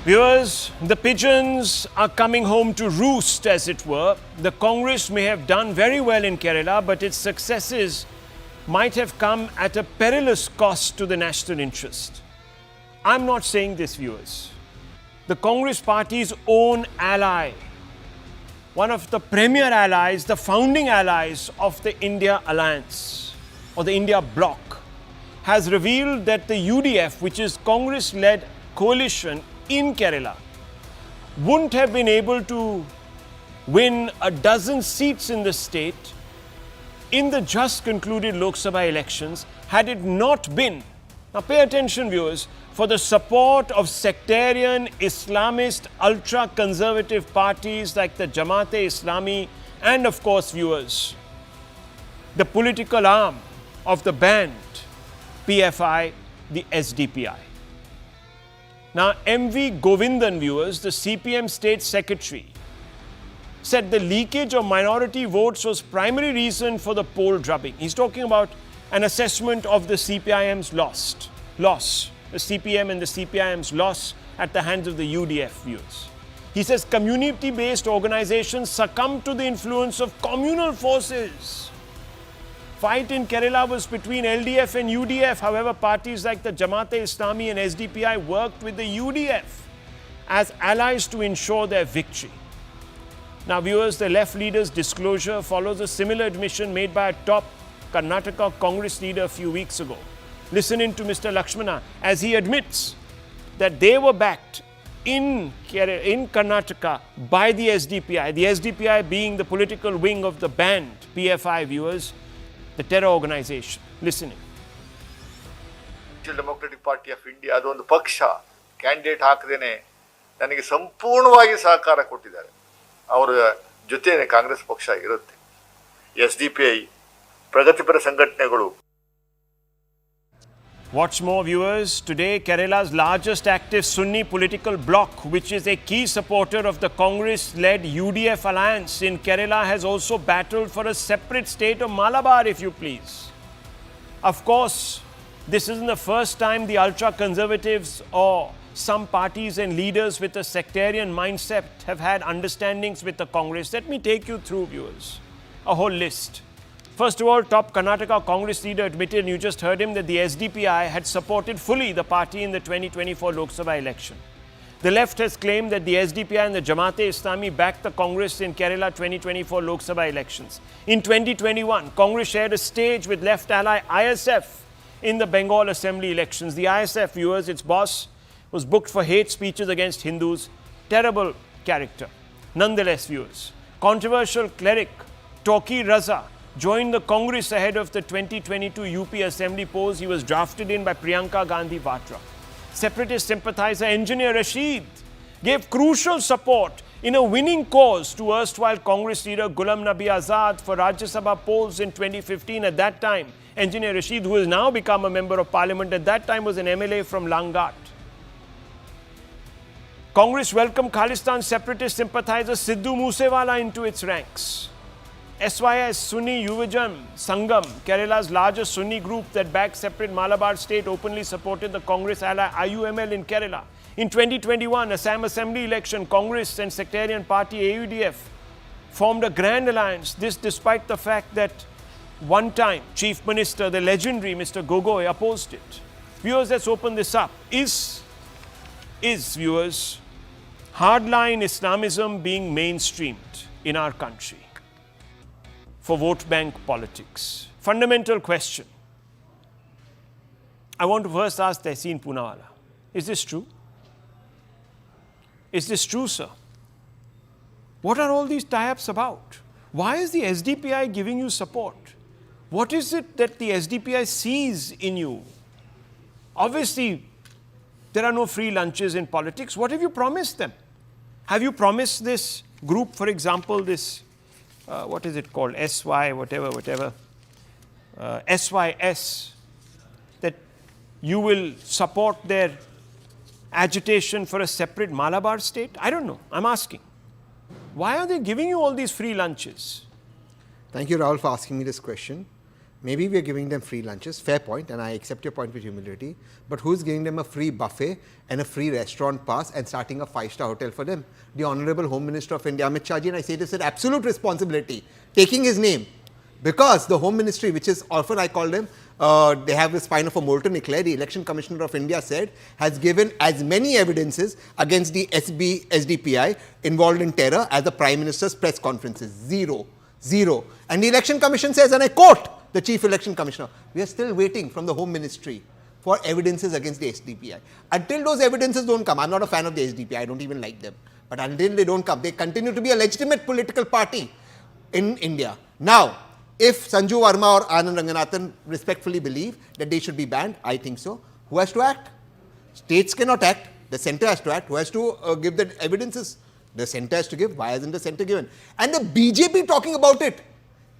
Viewers, the pigeons are coming home to roost, as it were. The Congress may have done very well in Kerala, but its successes might have come at a perilous cost to the national interest. I'm not saying this, viewers. The Congress party's own ally, one of the premier allies, the founding allies of the I.N.D.I.A Alliance or the I.N.D.I.A Bloc, has revealed that the UDF, which is Congress-led coalition in Kerala, wouldn't have been able to win a dozen seats in the state in the just concluded Lok Sabha elections had it not been, now pay attention viewers, for the support of sectarian, Islamist, ultra-conservative parties like the Jamaat-e Islami and of course viewers, the political arm of the banned PFI, the SDPI. Now, M.V. Govindan, viewers, the CPM state secretary, said the leakage of minority votes was primary reason for the poll drubbing. He's talking about an assessment of the CPIM's loss, the CPM and the CPIM's loss at the hands of the UDF, viewers. He says community-based organizations succumbed to the influence of communal forces. Fight in Kerala was between LDF and UDF. However, parties like the Jamaat-e Islami and SDPI worked with the UDF as allies to ensure their victory. Now, viewers, the left leader's disclosure follows a similar admission made by a top Karnataka Congress leader a few weeks ago. Listen in to Mr. Lakshmana as he admits that they were backed in Karnataka by the SDPI being the political wing of the banned PFI, viewers, the terror organization. Listening. Democratic Party of India, ಅದೊಂದು ಪಕ್ಷ candidate ಹಾಕದೇನೆ ನನಗೆ ಸಂಪೂರ್ಣವಾಗಿ ಸಹಕಾರ ಕೊಟ್ಟಿದ್ದಾರೆ. ಅವರ ಜೊತೆನೆ ಕಾಂಗ್ರೆಸ್ ಪಕ್ಷ ಇರುತ್ತೆ. SDPI ಪ್ರಗತಿಪರ ಸಂಘಟನೆಗಳು. What's more, viewers, today Kerala's largest active Sunni political bloc, which is a key supporter of the Congress-led UDF alliance in Kerala, has also battled for a separate state of Malabar, if you please. Of course, this isn't the first time the ultra-conservatives or some parties and leaders with a sectarian mindset have had understandings with the Congress. Let me take you through, viewers, a whole list. First of all, top Karnataka Congress leader admitted, and you just heard him, that the SDPI had supported fully the party in the 2024 Lok Sabha election. The left has claimed that the SDPI and the Jamaat-e Islami backed the Congress in Kerala 2024 Lok Sabha elections. In 2021, Congress shared a stage with left ally ISF in the Bengal Assembly elections. The ISF, viewers, its boss, was booked for hate speeches against Hindus. Terrible character. Nonetheless, viewers, controversial cleric Toki Raza joined the Congress ahead of the 2022 UP Assembly polls. He was drafted in by Priyanka Gandhi Vatra. Separatist sympathizer Engineer Rashid gave crucial support in a winning cause to erstwhile Congress leader Ghulam Nabi Azad for Rajya Sabha polls in 2015. At that time, Engineer Rashid, who has now become a member of parliament, at that time was an MLA from Langat. Congress welcomed Khalistan separatist sympathizer Sidhu Moosewala into its ranks. SYS Sunni Yuvajan Sangam, Kerala's largest Sunni group that backed separate Malabar state, openly supported the Congress ally IUML in Kerala. In 2021 Assam Assembly election, Congress and sectarian party AUDF formed a grand alliance. This despite the fact that one time Chief Minister, the legendary Mr. Gogoi, opposed it. Viewers, let's open this up. Is viewers, hardline Islamism being mainstreamed in our country for vote bank politics? Fundamental question. I want to first ask Tehseen Poonawalla, is this true? Is this true, sir? What are all these tie-ups about? Why is the SDPI giving you support? What is it that the SDPI sees in you? Obviously, there are no free lunches in politics. What have you promised them? Have you promised this group, for example, this what is it called, SYS, that you will support their agitation for a separate Malabar state? I don't know. I'm asking. Why are they giving you all these free lunches? Thank you, Rahul, for asking me this question. maybe we are giving them free lunches, fair point, and I accept your point with humility, but who's giving them a free buffet and a free restaurant pass and starting a 5-star hotel for them? The Honorable Home Minister of India, Amit Shah ji, and I say this with absolute responsibility, taking his name, because the Home Ministry, which is often I call them, they have the spine of a molten eclair, the Election Commissioner of India said, has given as many evidences against the SDPI involved in terror as the Prime Minister's press conferences. Zero. And the Election Commission says, and I quote the Chief Election Commissioner, we are still waiting from the Home Ministry for evidences against the SDPI. Until those evidences don't come, I'm not a fan of the SDPI, I don't even like them. But until they don't come, they continue to be a legitimate political party in India. Now, if Sanju Verma or Anand Ranganathan respectfully believe that they should be banned, I think so. Who has to act? States cannot act. The centre has to act. Who has to give the evidences? The centre has to give. Why hasn't the centre given? And the BJP talking about it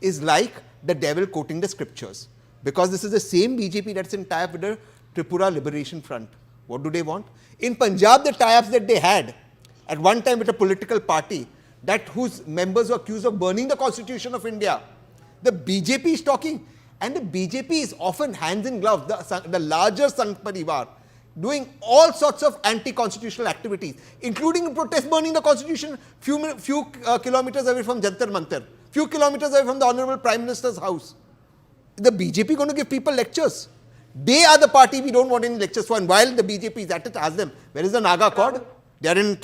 is like the devil quoting the scriptures. Because this is the same BJP that's in tie-up with the Tripura Liberation Front. What do they want? In Punjab, the tie-ups that they had at one time with a political party that whose members were accused of burning the Constitution of India. The BJP is talking, and the BJP is often hands in gloves, the larger Sangh Parivar, doing all sorts of anti-constitutional activities, including protest burning the Constitution few kilometers away from Jantar Mantar, few kilometers away from the Honorable Prime Minister's house. The BJP going to give people lectures. They are the party we don't want any lectures for, and while the BJP is at it, ask them, where is the Naga Accord? They are in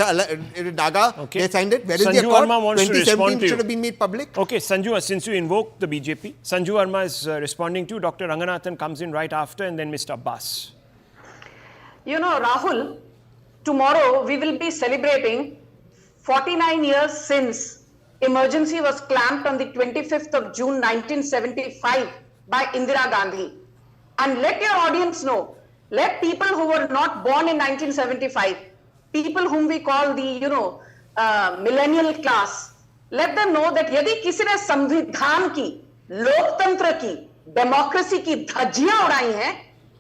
Naga, okay. They signed it. Where is Sanju the accord? Verma wants 2017 should have been made public. Okay, Sanju, since you invoked the BJP, Sanju Verma is responding to Dr. Ranganathan comes in right after, and then Mr. Abbas. You know, Rahul, tomorrow we will be celebrating 49 years since emergency was clamped on the 25th of June 1975 by Indira Gandhi. And let your audience know, let people who were not born in 1975, people whom we call the, millennial class, let them know that यदि किसी ने संविधान की, लोकतंत्र की, democracy की धज्जियां उड़ाई हैं,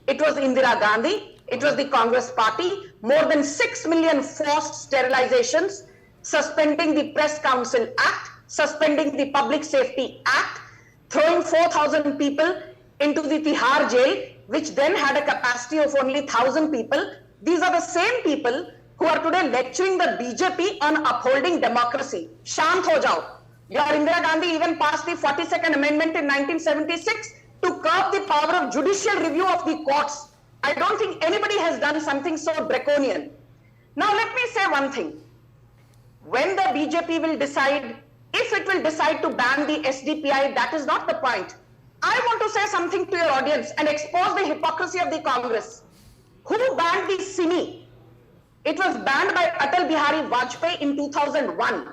it was Indira Gandhi, it was the Congress party, more than 6 million forced sterilizations, suspending the Press Council Act, suspending the Public Safety Act, throwing 4,000 people into the Tihar jail, which then had a capacity of only 1,000 people. These are the same people who are today lecturing the BJP on upholding democracy. Shant ho jao. Your Indira Gandhi even passed the 42nd Amendment in 1976 to curb the power of judicial review of the courts. I don't think anybody has done something so draconian. Now let me say one thing. When the BJP will decide, if it will decide to ban the SDPI, that is not the point. I want to say something to your audience and expose the hypocrisy of the Congress. Who banned the SIMI? It was banned by Atal Bihari Vajpayee in 2001.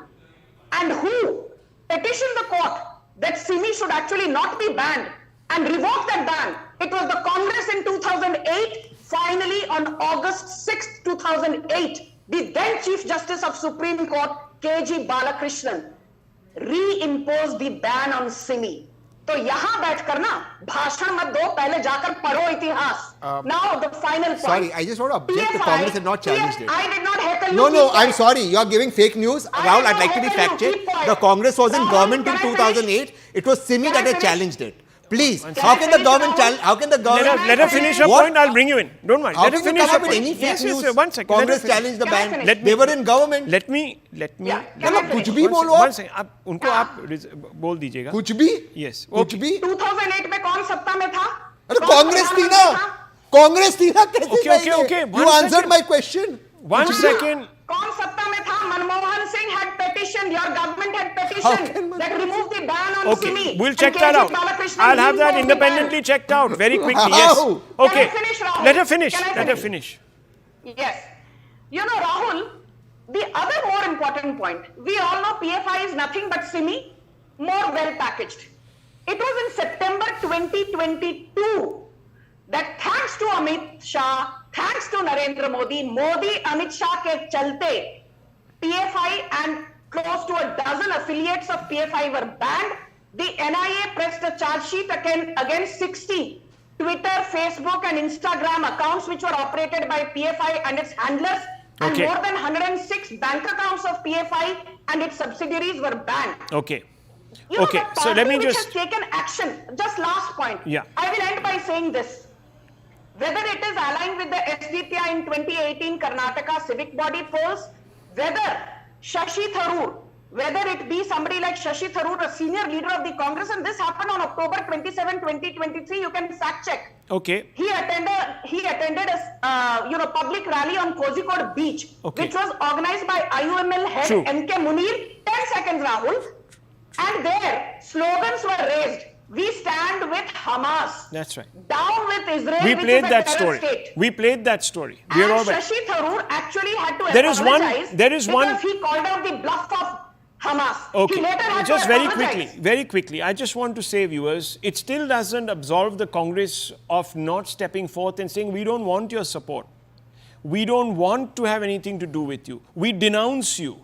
And who petitioned the court that SIMI should actually not be banned and revoke that ban? It was the Congress in 2008. Finally, on August 6, 2008, the then Chief Justice of Supreme Court, K.G. Balakrishnan, reimposed the ban on SIMI. तो यहाँ बैठकर ना भाषण मत दो, पहले जाकर पढ़ो इतिहास. Now the final point. Sorry, I just want to object. The Congress had not challenged it. I did not heckle you. No, I'm sorry. You are giving fake news. Rahul, I'd like to be fact-checked. The Congress was in government in 2008. It was SIMI that had challenged it. Please, how can the government challenge? How can the government? Let her finish her point. I'll bring you in. Don't worry. How Let her can you finish come her up with point. any fake news? Yes, 1 second. Congress challenged the ban. Let They were in government. Let me. Yeah. कुछ भी बोलो One second. आप उनको आप बोल दीजिएगा. कुछ भी? Yes. कुछ भी? 2008 में कौन सत्ता में था? अरे कांग्रेस थी ना? कांग्रेस थी ना? कैसे? Okay. You answered my question. 1 second. कौन सत्ता में था? Manmohan Singh had petitioned, your government had petitioned that remove the ban on Okay, SIMI. we'll check that out. I'll have that independently checked out very quickly. Yes. How? Okay. Can I finish, Rahul? Let her finish. Can I Let her finish? finish. Yes. You know, Rahul, the other more important point, we all know PFI is nothing but SIMI, more well packaged. It was in September 2022 that thanks to Amit Shah, thanks to Narendra Modi, Amit Shah ke chalte, PFI and close to a dozen affiliates of PFI were banned. The NIA pressed a charge sheet against 60 Twitter, Facebook and Instagram accounts which were operated by PFI and its handlers, and more than 106 bank accounts of PFI and its subsidiaries were banned. Okay. You know, Okay, the so let me party which just... has taken action. Just last point. Yeah. I will end by saying this. Whether it is aligned with the SDPI in 2018 Karnataka civic body polls, whether Shashi Tharoor, whether it be somebody like Shashi Tharoor, a senior leader of the Congress, and this happened on October 27, 2023, you can fact check. Okay. He attended a public rally on Kozhikode beach, Okay. which was organized by IUML head True. M.K. Munir. 10 seconds, Rahul. And there, slogans were raised. We stand with Hamas. That's right. Down with Israel, We which played is a that terror story. state. We played that story. And We are all right. Shashi Tharoor actually had to There is one- apologize because he called out the bluff of Hamas. Okay, He later had just to very apologize. quickly, I just want to say, viewers, it still doesn't absolve the Congress of not stepping forth and saying, we don't want your support. We don't want to have anything to do with you. We denounce you.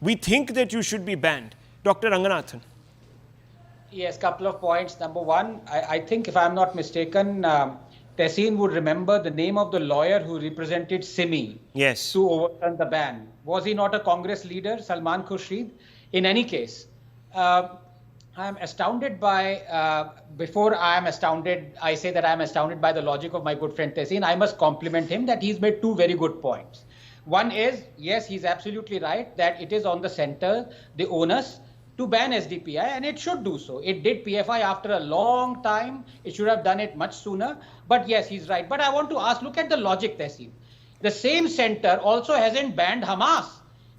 We think that you should be banned. Dr. Ranganathan. Yes, couple of points. Number one, I think if I'm not mistaken, Tehseen would remember the name of the lawyer who represented Simi Yes. to overturn the ban. Was he not a Congress leader, Salman Khurshid? In any case, I'm astounded by, before I say that I'm astounded by the logic of my good friend Tehseen. I must compliment him that he's made two very good points. One is, yes, he's absolutely right that it is on the center, the onus, to ban SDPI, and it should do so. It did PFI after a long time. It should have done it much sooner. But yes, he's right. But I want to ask, look at the logic, Tehseen. The same center also hasn't banned Hamas.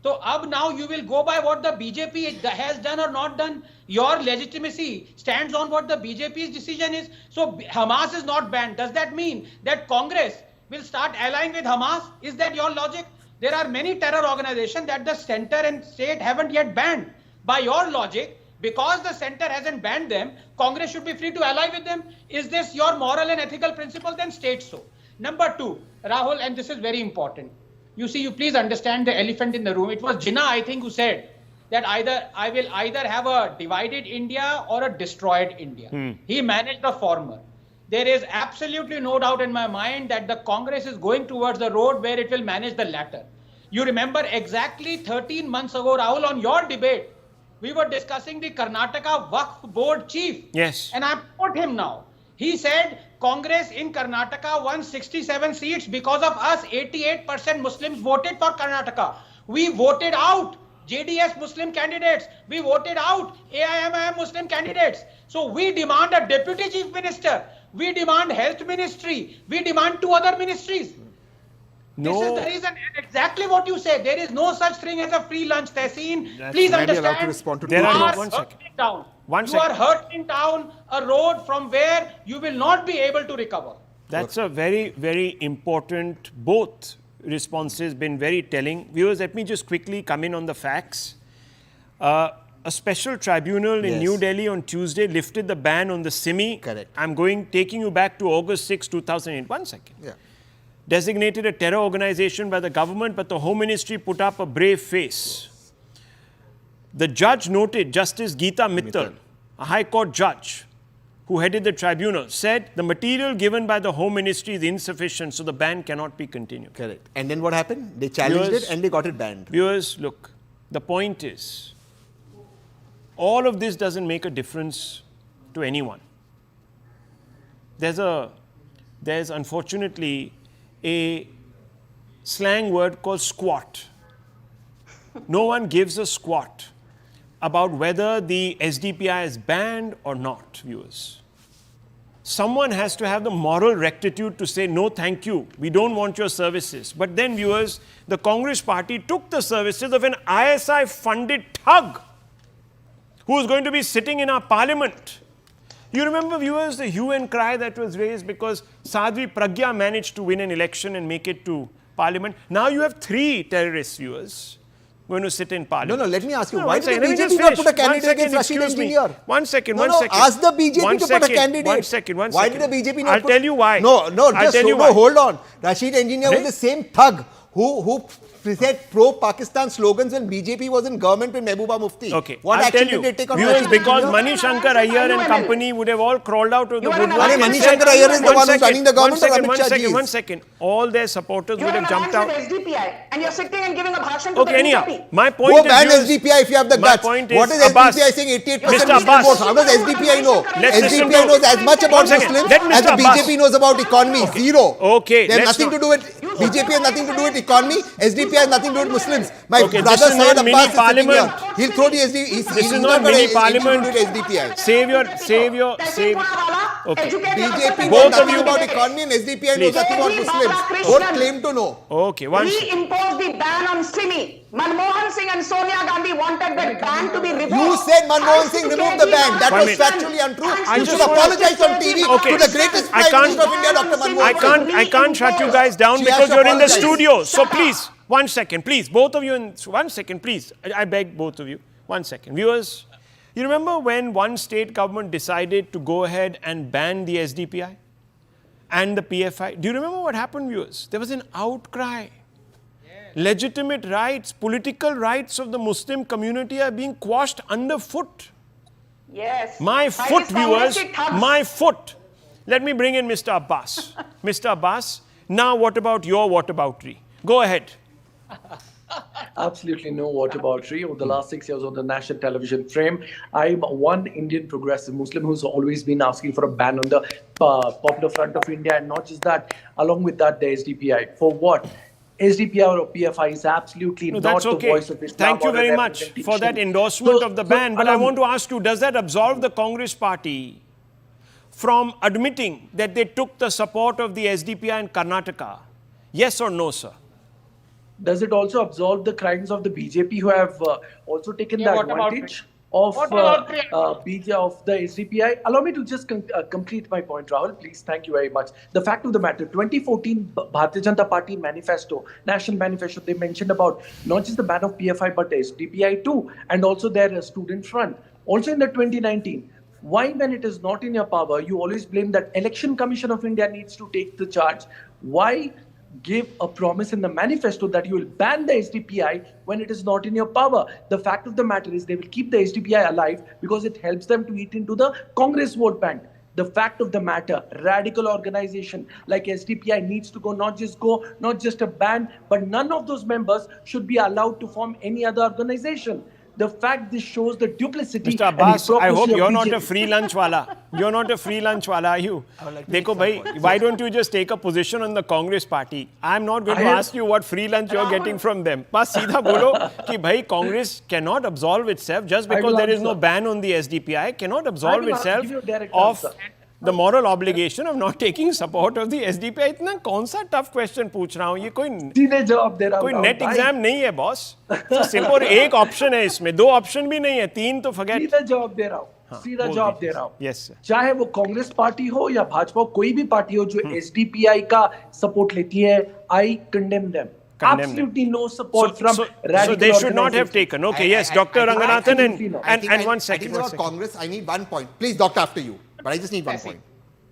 So now you will go by what the BJP has done or not done. Your legitimacy stands on what the BJP's decision is. So Hamas is not banned. Does that mean that Congress will start allying with Hamas? Is that your logic? There are many terror organizations that the center and state haven't yet banned. By your logic, because the center hasn't banned them, Congress should be free to ally with them. Is this your moral and ethical principle? Then state so. Number two, Rahul, and this is very important. You see, you please understand the elephant in the room. It was Jinnah, I think, who said that I will either have a divided India or a destroyed India. He managed the former. There is absolutely no doubt in my mind that the Congress is going towards the road where it will manage the latter. You remember exactly 13 months ago, Rahul, on your debate, we were discussing the Karnataka Waqf Board chief. Yes. And I quote him now. He said, Congress in Karnataka won 67 seats. Because of us, 88% Muslims voted for Karnataka. We voted out JDS Muslim candidates. We voted out AIMIM Muslim candidates. So we demand a deputy chief minister. We demand health ministry. We demand two other ministries. No. This is the reason, and exactly what you said. There is no such thing as a free lunch, Tehseen. That's Please May I be allowed understand. to respond to There two are You no- are one second. hurtling down. One You second. are hurtling down a road from where you will not be able to recover. That's a very, very important, both responses been very telling. Viewers, let me just quickly come in on the facts. A special tribunal in Yes. New Delhi on Tuesday lifted the ban on the Simi. Correct. I'm taking you back to August 6, 2008. One second. Yeah. Designated a terror organization by the government, but the Home Ministry put up a brave face. The judge noted, Justice Geeta Mittal, a High Court judge who headed the tribunal, said the material given by the Home Ministry is insufficient, so the ban cannot be continued. Correct. And then what happened? They challenged Viewers- it and they got it banned. Viewers, look, the point is, all of this doesn't make a difference to anyone. There's unfortunately a slang word called squat. No one gives a squat about whether the SDPI is banned or not, viewers. Someone has to have the moral rectitude to say, no, thank you, we don't want your services. But then, viewers, the Congress party took the services of an ISI-funded thug who is going to be sitting in our parliament. You remember, viewers, the hue and cry that was raised because Sadhvi Pragya managed to win an election and make it to parliament. Now you have 3 terrorists, viewers, going to sit in parliament. No, let me ask you, No, why one did second, the let me BJP just not put a finish. candidate One against second, Rashid excuse me. Engineer? One second. Ask the BJP One to put a second, candidate. One second. Why did the BJP not I'll tell you why. No, I'll just tell you no, why. hold on. Rashid Engineer was the same thug who said pro-Pakistan slogans when BJP was in government with Mehbooba Mufti. Okay, What I'll action tell you, did they take on viewers, Kashmir? because Mani Shankar Iyer and company would have all crawled out of the You are an woodwork. alliance Mani with Shankar Iyer is the One one who's second, running the government of Amit one Shah second, ji. one second. All their supporters You would are have an jumped alliance out. with SDPI and you're sitting and giving a bhashan to Okay, the anyhow, BJP. my point Go is, ban viewers, SDPI if you have the my guts. point What is, is Abbas, SDPI saying? 88% Mr. Muslim Abbas. votes. How does SDPI know? Let's listen SDPI to- knows as much about One second. Muslims Let as Mr. the Abbas. BJP knows about economy. Zero. Okay, They have let's nothing to do with BJP has nothing to do with economy. SDPI has nothing to do with Muslims. My Okay, this brother is not Syed mini Abbas is sitting here. parliament. He'll throw the SD. This is not mini parliament. SDPI. Save your. Okay. BJP knows Both of nothing you- about economy and SDPI knows Please. nothing about Muslims. Both claim to know. Okay, one second. Reimpose the ban on Simi. Manmohan Singh and Sonia Gandhi wanted that ban to be revoked. You said Manmohan Singh removed the ban. That was factually untrue. You should apologize on TV Okay. to the greatest I Prime can't- Minister of India, Dr. Manmohan Singh. I can't shut you guys down She has because to you're in the apologize. studio. So please, 1 second, please, both of you, in 1 second, please. I beg both of you, 1 second. Viewers, you remember when one state government decided to go ahead and ban the SDPI and the PFI? Do you remember what happened, viewers? There was an outcry. Legitimate rights, political rights of the Muslim community are being quashed underfoot. Yes. My By foot, these viewers, congressional thugs. my foot. Let me bring in Mr. Abbas. Mr. Abbas, now what about your whataboutery? Go ahead. Absolutely no whataboutery. Over the last 6 years on the national television frame, I'm one Indian progressive Muslim who's always been asking for a ban on the Popular Front of India, and not just that, along with that, the SDPI. For what? SDPI or PFI is absolutely No, not that's the okay. voice of Islam. Thank you or a very much for that representation. endorsement So- of the so ban. But I allow want me- to ask you, does that absolve the Congress party from admitting that they took the support of the SDPI in Karnataka? Yes or no, sir? Does it also absolve the crimes of the BJP who have also taken Yeah, the what about advantage of What about of the SDPI? Allow me to just complete my point, Rahul, please. Thank you very much. The fact of the matter, 2014 Bharatiya Janata Party manifesto, national manifesto, they mentioned about not just the ban of PFI but SDPI too, and also their student front. Also in the 2019. Why, when it is not in your power, you always blame that Election Commission of India needs to take the charge? Why give a promise in the manifesto that you will ban the SDPI when it is not in your power? The fact of the matter is they will keep the SDPI alive because it helps them to eat into the Congress vote bank. The fact of the matter, radical organization like SDPI needs to go, not just a ban, but none of those members should be allowed to form any other organization. The fact this shows the duplicity Mr. and Abbas, I hypocrisy hope of you're not a BJP. free lunch wala. You're not a free lunch wala, are you? Dekho bhai, why don't you just take a position on the Congress party? I'm not going to ask you what free lunch you're getting from them. Bas seedha bolo ki bhai, Congress cannot absolve itself just because will there is no answer. ban on the SDPI, cannot absolve will itself give you a direct of answer. the moral obligation of not taking support of the SDPI. इतना कौन सा tough question पूछ रहा हूँ? ये सीधे जवाब दे रहा हूँ कोई राहुल नेट भाई। एग्जाम नहीं है बॉस। सिंपल एक ऑप्शन है इसमें, दो ऑप्शन भी नहीं है, तीन तो फॉरगेट। सीधा जवाब दे रहा हूँ, सीधा बोल जवाब दीजिए। दे रहा हूँ। Yes, sir. चाहे वो कांग्रेस पार्टी हो या भाजपा हो, कोई भी पार्टी हो जो SDPI का सपोर्ट लेती है, I condemn them. Condemn them. Absolutely no support from So radical they should not have organizations. taken. Okay, yes, Dr. Ranganathan and one I think second. about Congress, I need 1 point. Please, doctor, after you. But I just need 1 point.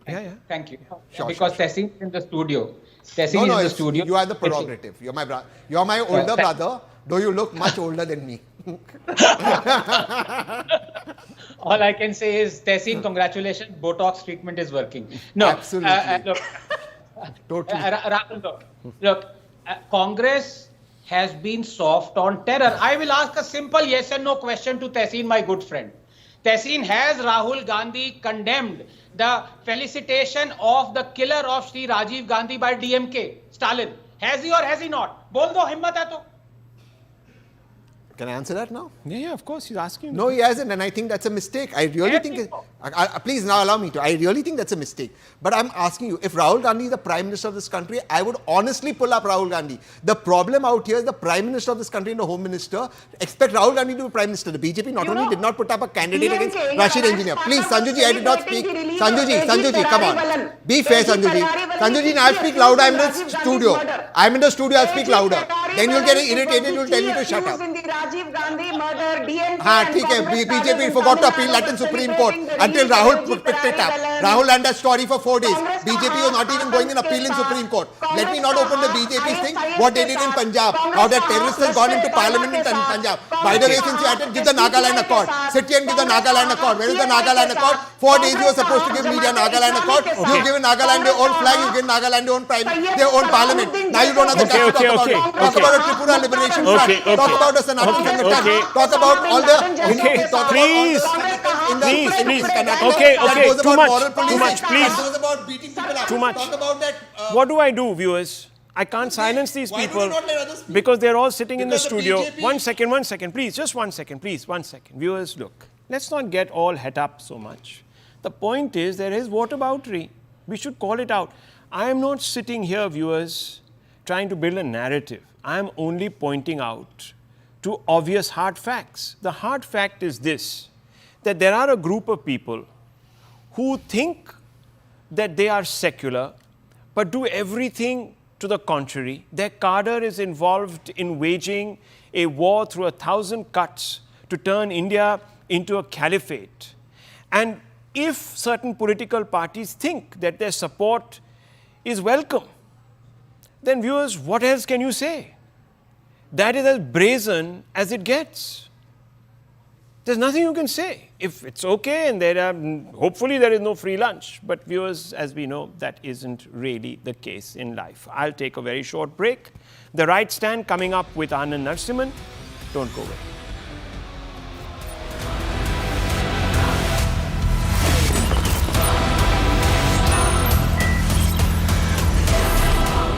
Yeah. Thank you. Sure, Because sure. Tessin is in the studio. No, Tessin is in the it's- studio. you are the prerogative. You're my brother. You're my older brother, though you look much older than me. All I can say is, Tessin, congratulations. Botox treatment is working. No, Absolutely. look, Totally. Rahul, look, Congress has been soft on terror. I will ask a simple yes and no question to Tessin, my good friend. Tessin, has Rahul Gandhi condemned the felicitation of the killer of Sri Rajiv Gandhi by DMK, Stalin? Has he or has he not? Bol do, himmat hai to. Can I answer that now? Yeah, of course, he's asking. No, he hasn't, and I think that's a mistake. I really think. Please now allow me to. I really think that's a mistake. But I'm asking you, if Rahul Gandhi is the Prime Minister of this country, I would honestly pull up Rahul Gandhi. The problem out here is the Prime Minister of this country and the Home Minister expect Rahul Gandhi to be Prime Minister. The BJP not only did not put up a candidate against Rashid Engineer. Please, Sanjuji, I did not speak. Sanjuji, come on. Be fair, Sanjuji. Sanjuji, now I'll speak louder. I'm in the studio. I'm in the studio. I'll speak louder. Then you'll get irritated. You'll tell me to shut up. Rajiv Gandhi murder, DMK हाँ ठीक है BJP forgot to appeal that in Supreme Court until Rahul picked it up. Rahul ran that story for 4 days. BJP was not even going in appeal in Supreme Court. Let me not open the BJP thing. What they did in Punjab, how that terrorists has gone into parliament in Punjab. By the way, since you had to give the Nagaland Accord, sit here and give the Nagaland Accord. Where is the Nagaland Accord? 4 days you were supposed to give media Nagaland Accord. You've given Nagaland their own flag, you've given Nagaland their own parliament. Now you don't have the guts to talk about it. Talk about a Tripura liberation front. Talk about a Sanatan Sangathan. Talk about all the... Please. Okay, too much, please. Too much. What do I do, viewers? I can't silence these people because they're all sitting in the studio. 1 second, please. Just 1 second, please. 1 second. Viewers, look. Let's not get all het up so much. The point is there is whataboutery. We should call it out. I am not sitting here, viewers, trying to build a narrative. I am only pointing out to obvious hard facts. The hard fact is this, that there are a group of people who think that they are secular, but do everything to the contrary. Their cadre is involved in waging a war through 1,000 cuts to turn India into a caliphate. And if certain political parties think that their support is welcome, then viewers, what else can you say? That is as brazen as it gets. There's nothing you can say. If it's okay and hopefully there is no free lunch. But viewers, as we know, that isn't really the case in life. I'll take a very short break. The Right Stand coming up with I.N.D.I.A. Narasimhan. Don't go away.